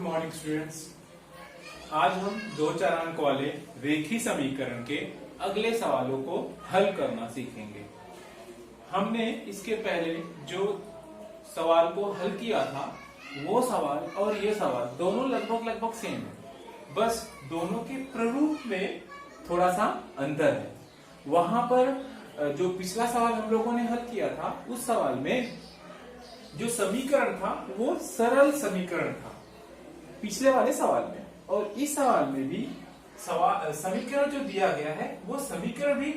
Morning students. आज हम 2-4 अंक वाले रेखीय समीकरण के अगले सवालों को हल करना सीखेंगे। हमने इसके पहले जो सवाल को हल किया था वो सवाल और ये सवाल दोनों लगभग सेम है, बस दोनों के प्रारूप में थोड़ा सा अंतर है। वहां पर जो पिछला सवाल हम लोगों ने हल किया था उस सवाल में जो समीकरण था वो सरल समीकरण था पिछले वाले सवाल में, और इस सवाल में भी समीकरण जो दिया गया है वो समीकरण भी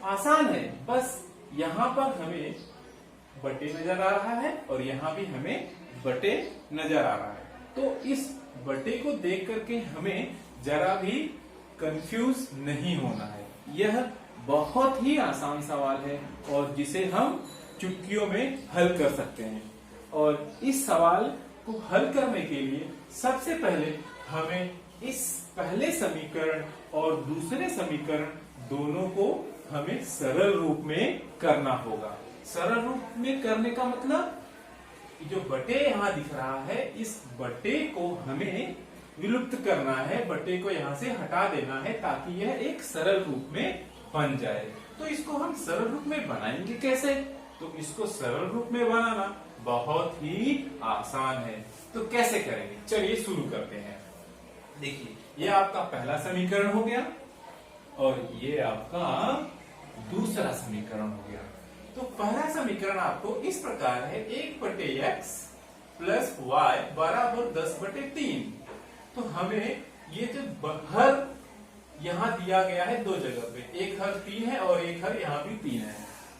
आसान है। बस यहाँ पर हमें बटे नजर आ रहा है और यहाँ भी हमें बटे नजर आ रहा है। तो इस बटे को देख करके हमें जरा भी कंफ्यूज नहीं होना है। यह बहुत ही आसान सवाल है और जिसे हम चुटकियों में हल कर सकते हैं। और इस सवाल को हल करने के लिए सबसे पहले हमें इस पहले समीकरण और दूसरे समीकरण दोनों को हमें सरल रूप में करना होगा। सरल रूप में करने का मतलब जो बटे यहाँ दिख रहा है इस बटे को हमें विलुप्त करना है, बटे को यहाँ से हटा देना है ताकि यह एक सरल रूप में बन जाए। तो इसको हम सरल रूप में बनाएंगे कैसे? तो इसको सरल रूप में बनाना बहुत ही आसान है। तो कैसे करेंगे, चलिए शुरू करते हैं। देखिए, ये आपका पहला समीकरण हो गया और ये आपका दूसरा समीकरण हो गया। तो पहला समीकरण आपको इस प्रकार है, 1/x प्लस y बराबर 10/3। तो हमें ये जो हर यहाँ दिया गया है दो जगह पे, एक हर 3 है और एक हर यहाँ भी 3 है।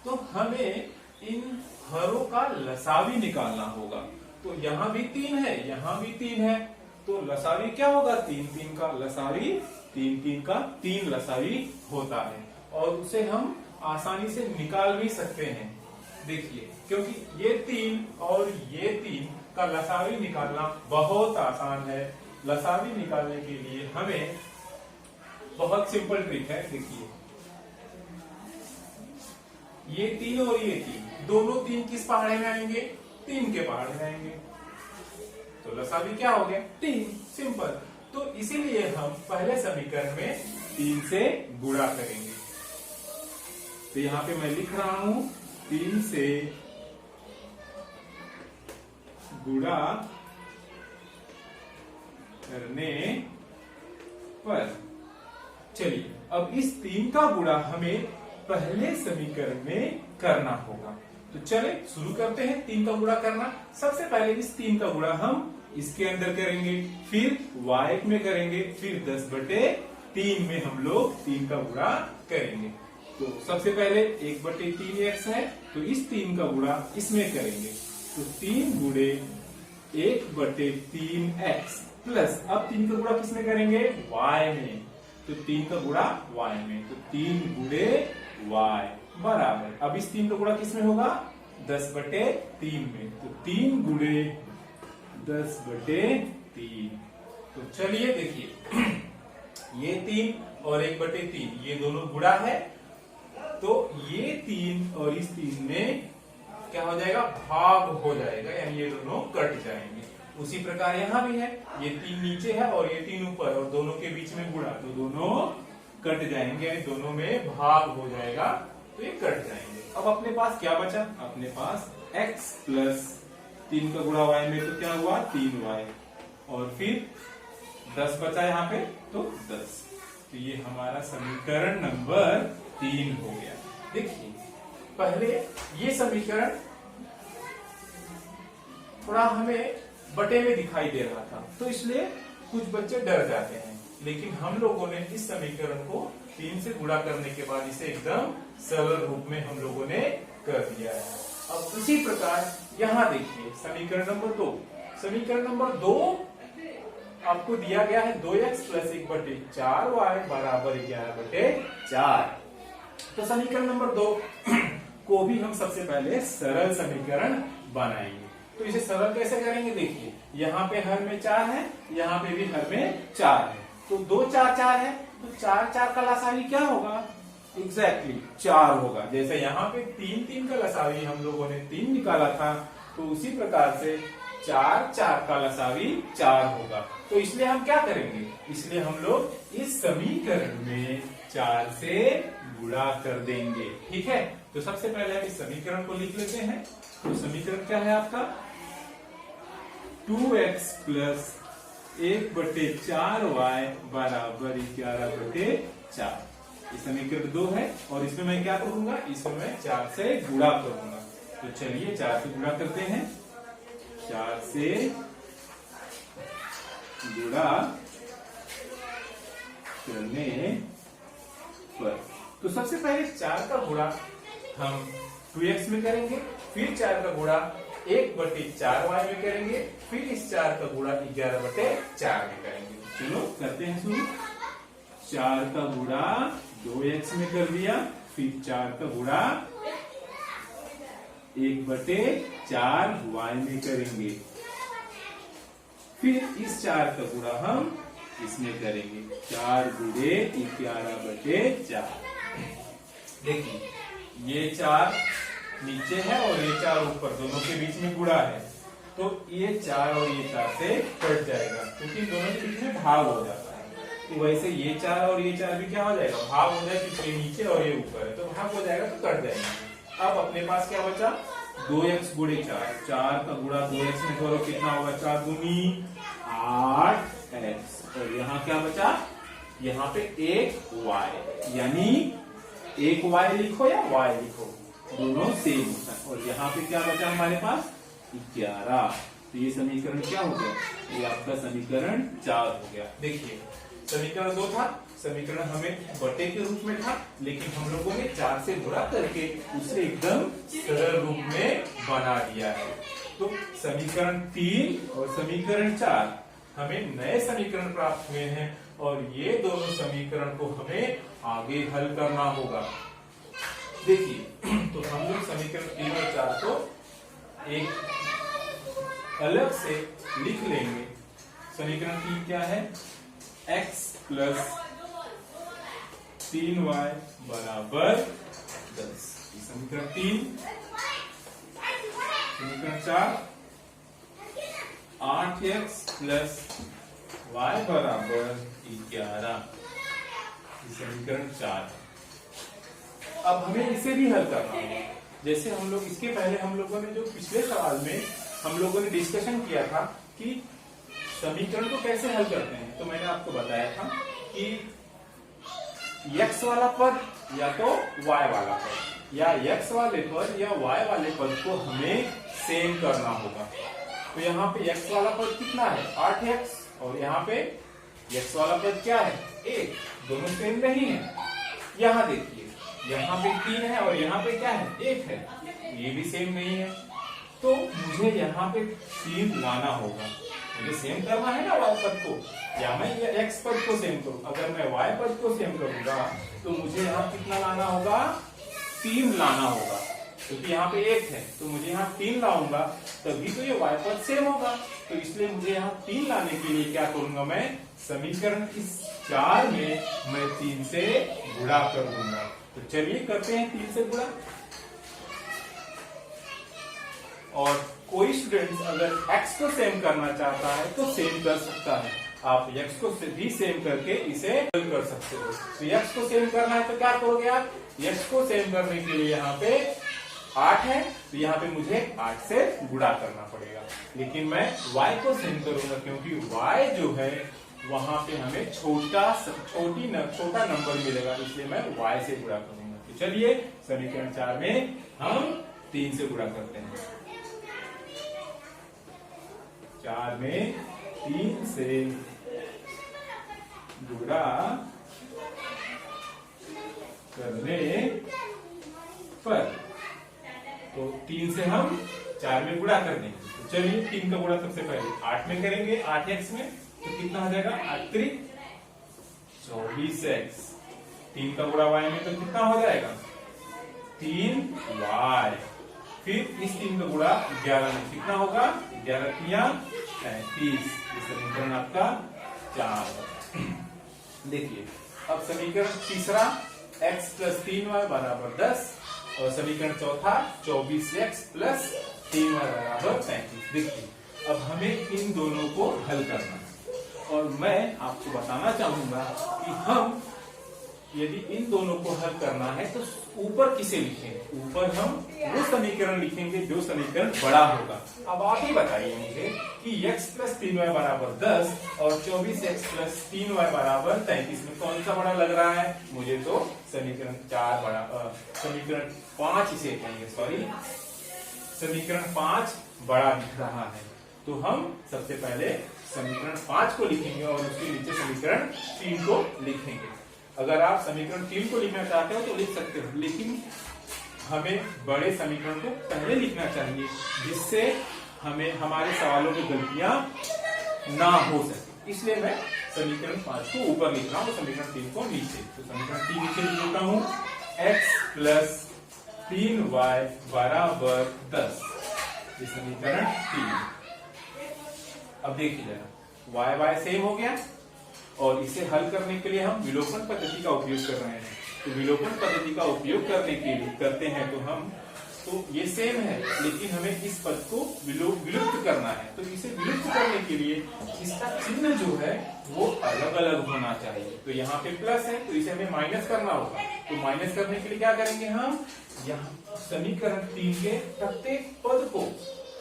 तो हमें इन हरों का लसावी निकालना होगा। तो यहाँ भी 3 है, यहाँ भी 3 है, तो लसावी क्या होगा? 3 का लसावी 3 का 3 लसावी होता है और उसे हम आसानी से निकाल भी सकते हैं। देखिए, क्योंकि ये 3 और ये 3 का लसावी निकालना बहुत आसान है। लसावी निकालने के लिए हमें बहुत सिंपल ट्रिक है। देखिए, ये 3 और ये 3 दोनों 3 किस पहाड़े में आएंगे? 3 के पहाड़े में आएंगे। तो लसावी क्या हो गया? 3। सिंपल। तो इसीलिए हम पहले समीकरण में 3 से गुणा करेंगे। तो यहाँ पे मैं लिख रहा हूं 3 से गुणा करने पर। चलिए, अब इस 3 का गुणा हमें पहले समीकरण में करना होगा। तो चले शुरू करते हैं 3 का गुणा करना। सबसे पहले इस 3 का गुणा हम इसके अंदर करेंगे, फिर y में करेंगे, फिर 10/3 में हम लोग 3 का गुणा करेंगे। तो सबसे पहले 1/3x है, तो इस 3 का गुणा इसमें करेंगे। तो 3 गुणे 1/3x प्लस, अब 3 का गुणा किसमें करेंगे? y में। तो 3 का गुणा y में, तो 3 गुणे y बराबर, अब इस 3 का गुणा किसमें होगा? 10/3 में। तो 3 गुणे 10/3। तो चलिए देखिए, ये 3 और 1/3 ये दोनों गुणा है, तो ये 3 और इस 3 में क्या हो जाएगा? भाग हो जाएगा, यानी ये दोनों कट जाएंगे। उसी प्रकार यहाँ भी है, ये 3 नीचे है और ये 3 ऊपर, और दोनों के बीच में गुणा, तो दोनों कट जाएंगे, दोनों में भाग हो जाएगा, तो ये कट जाएंगे। अब अपने पास क्या बचा? अपने पास x प्लस 3 का गुणा y में, तो क्या हुआ? 3y, और फिर 10 बचा यहाँ पे, तो 10। तो ये हमारा समीकरण नंबर 3 हो गया। देखिए, पहले ये समीकरण थोड़ा हमें बटे में दिखाई दे रहा था, तो इसलिए कुछ बच्चे डर जाते हैं, लेकिन हम लोगों ने इस समीकरण को 3 से गुणा करने के बाद इसे एकदम सरल रूप में हम लोगों ने कर दिया है। अब उसी प्रकार यहाँ देखिए समीकरण नंबर 2। समीकरण नंबर 2 आपको दिया गया है 2x प्लस 1/4y बराबर 11/4। तो समीकरण नंबर 2 को भी हम सबसे पहले सरल समीकरण बनाएंगे। तो इसे सरल कैसे करेंगे? देखिए, यहाँ पे हर में 4 है, यहाँ पे भी हर में 4 है, तो 2 4 4 है, तो 4 का लसावी क्या होगा? एग्जैक्टली 4 होगा। जैसे यहाँ पे 3 का लसावी हम लोगों ने 3 निकाला था, तो उसी प्रकार से 4 का लसावी 4 होगा। तो इसलिए हम क्या करेंगे, इसलिए हम लोग इस समीकरण में 4 से गुणा कर देंगे। ठीक है, तो सबसे पहले हम इस समीकरण को लिख लेते हैं। तो समीकरण क्या है आपका, 2x प्लस 1/4y बराबर 11/4। ये समीकरण 2 है और इसमें मैं क्या करूंगा, इसमें मैं 4 से गुणा करूंगा। तो चलिए 4 से गुणा करते हैं। 4 से गुणा करने पर तो सबसे पहले 4 का गुणा हम 2x में करेंगे, फिर 4 का गुणा 1/4y में करेंगे, फिर इस 4 का गुणा 11/4 में करेंगे। चलो करते हैं शुरू। 4 का गुणा 2x में कर दिया, फिर 4 का गुणा 1/4y में करेंगे, फिर इस 4 का गुणा हम इसमें करेंगे, 4 गुणे 11/4। देखिए ये 4 नीचे है और ये 4 ऊपर, दोनों के बीच में गुणा है, तो ये 4 और ये 4 से कट जाएगा क्योंकि दोनों के बीच में भाग हो जाता है। तो वैसे ये 4 और ये 4 भी क्या हो जाएगा, भाग हो जाएगा क्योंकि ये नीचे और ये ऊपर है, तो भाग हो जाएगा, तो कट जाएगा। अब अपने पास क्या बचा, 2x गुणे 4, 4 का गुणा 2x में करो, कितना होगा, 4 दूनी 8x, और यहाँ क्या बचा, यहाँ पे एक y, यानी एक y लिखो या y लिखो, दोनों सेम होता है। और यहाँ पे क्या बचा हमारे पास, 11। तो ये समीकरण क्या हो गया, ये आपका समीकरण 4 हो गया। देखिए समीकरण 2 था, समीकरण हमें बटे के रूप में था, लेकिन हम लोगों ने 4 से गुणा करके उसे एकदम सरल रूप में बना दिया है। तो समीकरण 3 और समीकरण 4 हमें नए समीकरण प्राप्त हुए हैं और ये दोनों समीकरण को हमें आगे हल करना होगा। देखिए तो हम लोग समीकरण 3 और 4 को एक अलग से लिख लेंगे। समीकरण 3 क्या है, x प्लस 3y बराबर 10। समीकरण 3। समीकरण 4, 8x प्लस y बराबर 11। समीकरण 4। अब हमें इसे भी हल करना होगा। जैसे हम लोग इसके पहले हम लोगों ने जो पिछले सवाल में हम लोगों ने डिस्कशन किया था कि समीकरण को कैसे हल करते हैं, तो मैंने आपको बताया था कि x वाला पद या तो y वाला पद, या x वाले पद या y वाले पद को हमें सेम करना होगा। तो यहाँ पे x वाला पद कितना है, 8x, और यहाँ पे x वाला पद क्या है, 1, दोनों सेम नहीं है। यहाँ देखिए यहाँ पे 3 है और यहाँ पे क्या है, 1 है, ये भी सेम नहीं है। तो मुझे यहाँ पे 3 लाना होगा, मुझे सेम करना है ना y पद को, या मैं ये x पद को सेम करूँ। अगर मैं y पद को सेम करूंगा तो मुझे यहाँ कितना लाना होगा, 3 लाना होगा, क्योंकि यहाँ पे 1 है, तो मुझे यहाँ 3 लाऊंगा तभी तो ये y पद सेम होगा। तो इसलिए मुझे यहाँ 3 लाने के लिए क्या करूंगा, मैं समीकरण इस 4 में मैं 3 से गुणा कर दूंगा। तो चलिए करते हैं 3 से गुणा। और कोई स्टूडेंट अगर x को सेम करना चाहता है तो सेम कर सकता है, आप x को भी सेम करके इसे हल कर सकते हो। तो x को सेम करना है तो क्या करोगे आप, x को सेम करने के लिए यहाँ पे 8 है, तो यहाँ पे मुझे 8 से गुणा करना पड़ेगा। लेकिन मैं y को सेम करूंगा क्योंकि y जो है वहां पे हमें छोटा नंबर मिलेगा, इसलिए मैं y से गुणा करूंगा। तो चलिए समीकरण 4 में हम 3 से गुणा करते हैं। 4 में 3 से गुणा करने पर, तो 3 से हम 4 में गुणा कर देंगे। तो चलिए 3 का गुणा सबसे पहले 8 में करेंगे, 8x में, तो कितना हो जाएगा, 8 24x। 3 का गुणा y में तो कितना हो जाएगा, 3y। फिर इस 3 का गुणा 11 में कितना होगा, 11 तिया 35। समीकरण आपका 4। देखिए अब समीकरण तीसरा, x प्लस 3y बराबर 10, और समीकरण चौथा 24x प्लस 3y बराबर 35। देखिए अब हमें इन दोनों को हल करना है और मैं आपको बताना चाहूंगा कि हम यदि इन दोनों को हल करना है तो ऊपर किसे लिखेंगे? ऊपर हम वो समीकरण लिखेंगे जो समीकरण बड़ा होगा। अब आप ही बताइए मुझे कि x + 3y = 10 और 24x + 3y = 33 में कौन सा बड़ा लग रहा है? मुझे तो समीकरण 4 बड़ा, समीकरण 5 इसे कहेंगे, सॉरी समीकरण 5 बड़ा दिख रहा है। तो हम सबसे पहले समीकरण 5 को लिखेंगे और उसके नीचे समीकरण 3 को लिखेंगे। अगर आप समीकरण 3 को लिखना चाहते हो तो लिख सकते हो, लेकिन हमें बड़े समीकरण को पहले लिखना चाहिए जिससे हमें हमारे सवालों की गलतियां ना हो सके। इसलिए मैं समीकरण 5 को ऊपर लिख रहा हूं, समीकरण 3 को नीचे। तो समीकरण 3 नीचे लिख देता हूं, x + 3y = 10। ये समीकरण 3। अब देखिए जरा, y सेम हो गया और इसे हल करने के लिए हम विलोपन पद्धति का उपयोग कर रहे हैं। तो विलोपन पद्धति का उपयोग करते हैं तो ये सेम है, लेकिन हमें इस पद को विलुप्त करना है। तो इसे विलुप्त करने के लिए इसका चिन्ह जो है वो अलग अलग होना चाहिए। तो यहाँ पे प्लस है तो इसे हमें माइनस करना होगा। तो माइनस करने के लिए क्या करेंगे? हम यहाँ समीकरण 3 के प्रत्येक पद को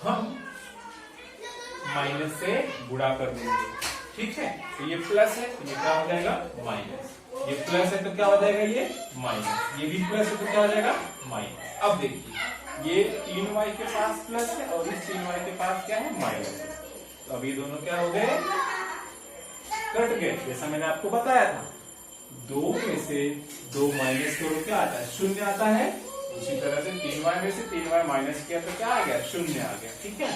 हम माइनस से गुणा कर देंगे। ठीक है, तो ये प्लस है तो ये क्या हो जाएगा? माइनस। ये प्लस है तो क्या हो जाएगा? ये माइनस। ये भी प्लस है तो क्या हो जाएगा? माइनस। अब देखिए, ये 3y के पास प्लस है और इस 3y के पास क्या है? माइनस है। तो अब ये दोनों क्या हो गए? कट गए। जैसा मैंने आपको बताया था, 2 में से 2 माइनस करो क्या आता है? 0 आता है। उसी तरह से 3y में से 3y माइनस किया तो क्या आ गया? 0 आ गया। ठीक है,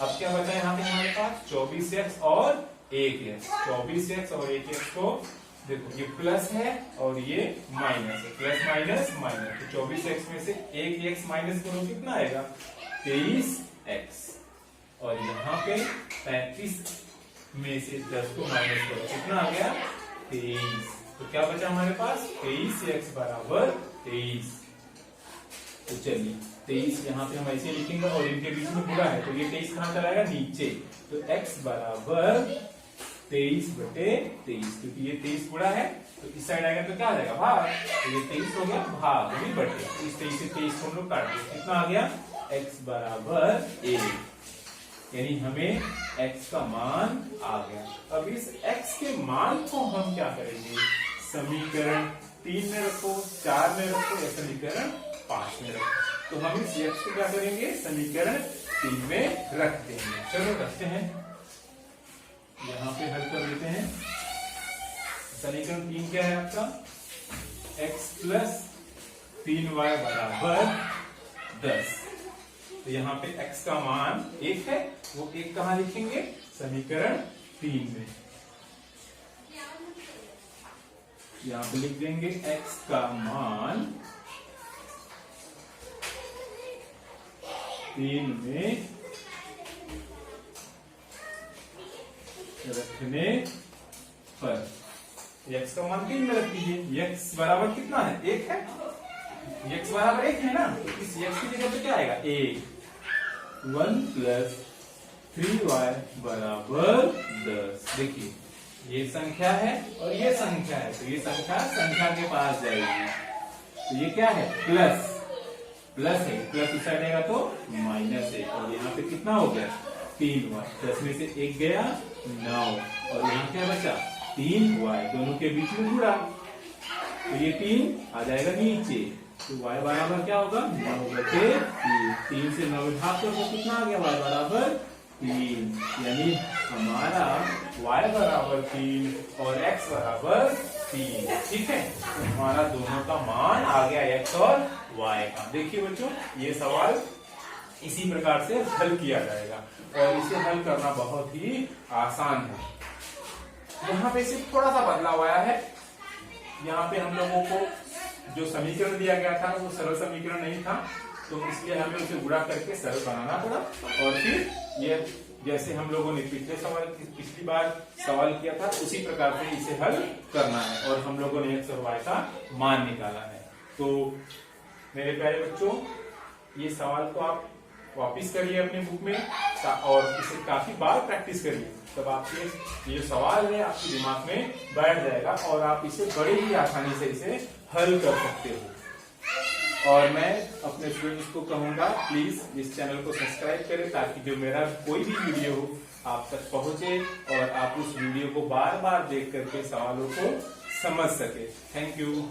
अब क्या बचा यहाँ पे हमारे पास? 24x और 1x। 24x और 1x को देखो, ये प्लस है और ये माइनस है। प्लस माइनस माइनस, तो 24x में से 1x माइनस करो कितना आएगा? 23x। और यहाँ पे 35 में से 10 को माइनस करो कितना आ गया? 23। तो क्या बचा हमारे पास? 23x = 23। तो चलिए 23 यहाँ पे हम ऐसे लिखेंगे और इनके बीच में गुणा है तो ये 23 कहाँ चला जाएगा? नीचे। तो x = 23/23, क्योंकि ये 23 गुणा है तो इस साइड आएगा तो क्या आ जाएगा? भाग। तो ये 23 हो गया भाग, नहीं बटे। तो इस 23 से 23 को हम लोग काट दिए, कितना आ गया? x = 1। यानी हमें x का मान आ गया। अब इस x के मान को हम क्या करेंगे? समीकरण 3 में रखो, 4 में रखो या समीकरण 5 में रखो। तो हम इस x को क्या करेंगे? समीकरण 3 में रख देंगे। चलो रखते हैं, यहाँ पे हल कर लेते हैं। समीकरण 3 क्या है आपका? x + 3y = 10। तो यहाँ पे x का मान 1 है, वो 1 कहाँ लिखेंगे? समीकरण 3 में। यहाँ पे लिख देंगे x का मान 3 में रखने पर। x का मान 3 में रख दीजिए। x बराबर कितना है? 1 है। x बराबर 1 है ना, तो इस x की जगह पे क्या आएगा? 1 + 3y = 10। देखिए, ये संख्या है और ये संख्या है, तो ये संख्या के पास जाएगी। तो ये क्या है? प्लस है। प्लस इस साइड आएगा तो माइनस है। और यहाँ पे कितना हो गया? 3y। 10 में से 1 गया 9 और यहाँ क्या बचा? 3y। दोनों के बीच में गुणा, तो ये 3 आ जाएगा नीचे। तो y बराबर क्या होगा? 9/3। 3 से 9 भाग करो तो कितना आ गया? y = 3। यानी हमारा y = 3 और x = 3। ठीक है, तो हमारा दोनों का मान आ गया x और y का। देखिए बच्चों, ये सवाल इसी प्रकार से हल किया जाएगा और इसे हल करना बहुत ही आसान है। यहाँ पे सिर्फ थोड़ा सा बदलाव आया है। यहाँ पे हम लोगों को जो समीकरण दिया गया था वो सरल समीकरण नहीं था, तो इसलिए हमें उसे गुणा करके सरल बनाना पड़ा। और फिर ये जैसे हम लोगों ने पिछली बार सवाल किया था उसी प्रकार से इसे हल करना है और हम लोगों ने x और y का मान निकाला है। तो मेरे प्यारे बच्चों, ये सवाल को आप वापिस करिए अपने बुक में और इसे काफी बार प्रैक्टिस करिए, तब आपके ये जो सवाल है आपके दिमाग में बैठ जाएगा और आप इसे बड़े ही आसानी से इसे हल कर सकते हो। और मैं अपने स्टूडेंट्स को कहूंगा प्लीज इस चैनल को सब्सक्राइब करें ताकि जो मेरा कोई भी वीडियो हो आप तक पहुंचे और आप उस वीडियो को बार बार देख करके सवालों को समझ सके। Thank you.